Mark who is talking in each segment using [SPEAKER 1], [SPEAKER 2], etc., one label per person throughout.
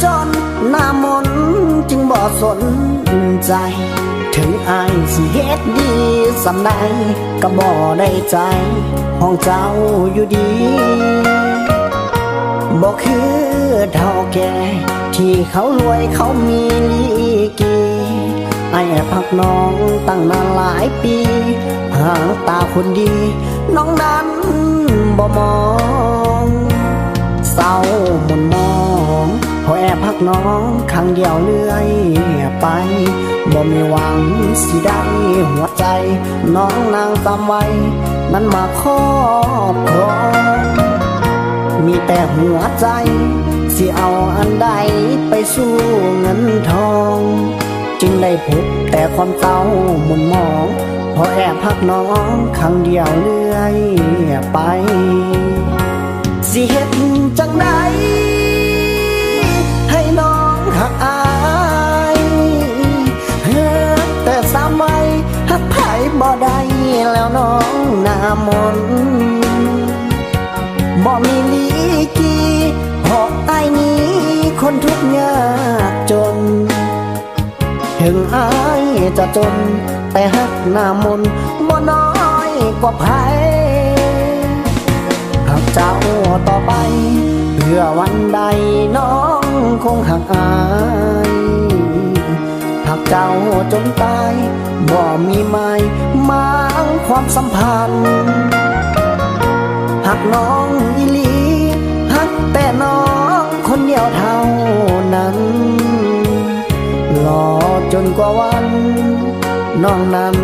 [SPEAKER 1] จนหน้ามนจึงบ่สนใจถึงอายสิเฮ็ดดีสำใดก็บ่ได้ใจห้องเจ้าอยู่ดีบ่คือเฒ่าแก่ที่เขารวยเขามีลีกีไอ้พักน้องตั้งนานหลายปีหางตาคนดีน้องนั้นบ่มองเศร้าหม่นมองพอแอบพักน้องครั้งเดียวเลื่อยไปบ่มีหวังสิได้หัวใจน้องนางตามไว้นั้นมาครอบครองมีแต่หัวใจสิเอาอันใดไปสู้เงินทองจึงได้พบแต่ความเศร้าหม่นมองพอแอบพักน้องครั้งเดียวเลื่อยไปสิเฮ็ดจังใดให้น้องหักอายแต่สามัยหักไผบ่ได้แล้วน้องหน้ามนบ่มีลีกีเพราะอ้ายนี้คนทุกข์ยากจนถึงอ้ายจะจนแต่หักหน้ามนบ่น้อยกว่าไผหากเจ้าต่อไปเพื่อวันใดน้องคงหักอายหากเจ้าจนตายบ่มีไม้มางความสัมพันธ์หักน้องอีหลีหักแต่น้องคนเดียวเท่านั้นรอจนกว่าวันน้องนั้น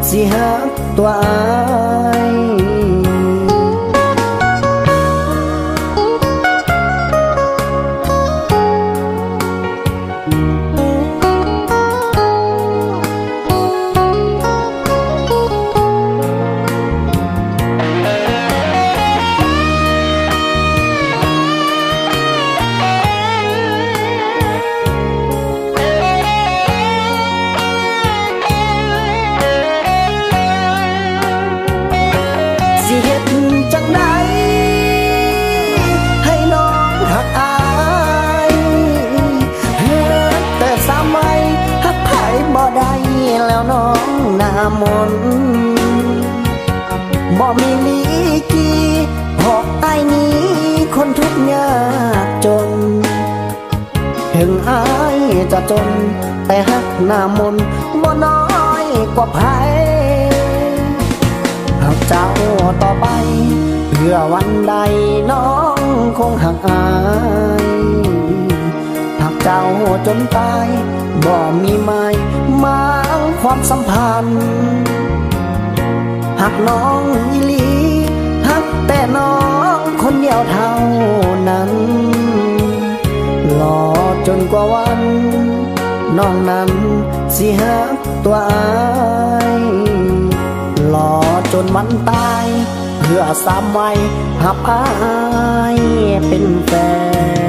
[SPEAKER 1] สิหักตัวอายแล้วน้องหน้ามนบ่มีลีกีเพราะอ้ายนี้คนทุกข์ยากจนถึงอ้ายจะจนแต่หักหน้ามนบ่น้อยกว่าไผหากเจ้าต่อไปเพื่อวันใดน้องคงหักอายหากเจ้าจนตายบ่มีไม้มางความสัมพันธ์หักน้องอีหลีหักแต่น้องคนเดียวเท่านั้นรอจนกว่าวันน้องนั้นสิหักตัวอายรอจนวันตายเพื่อสามไว้หับอายเป็นแฟน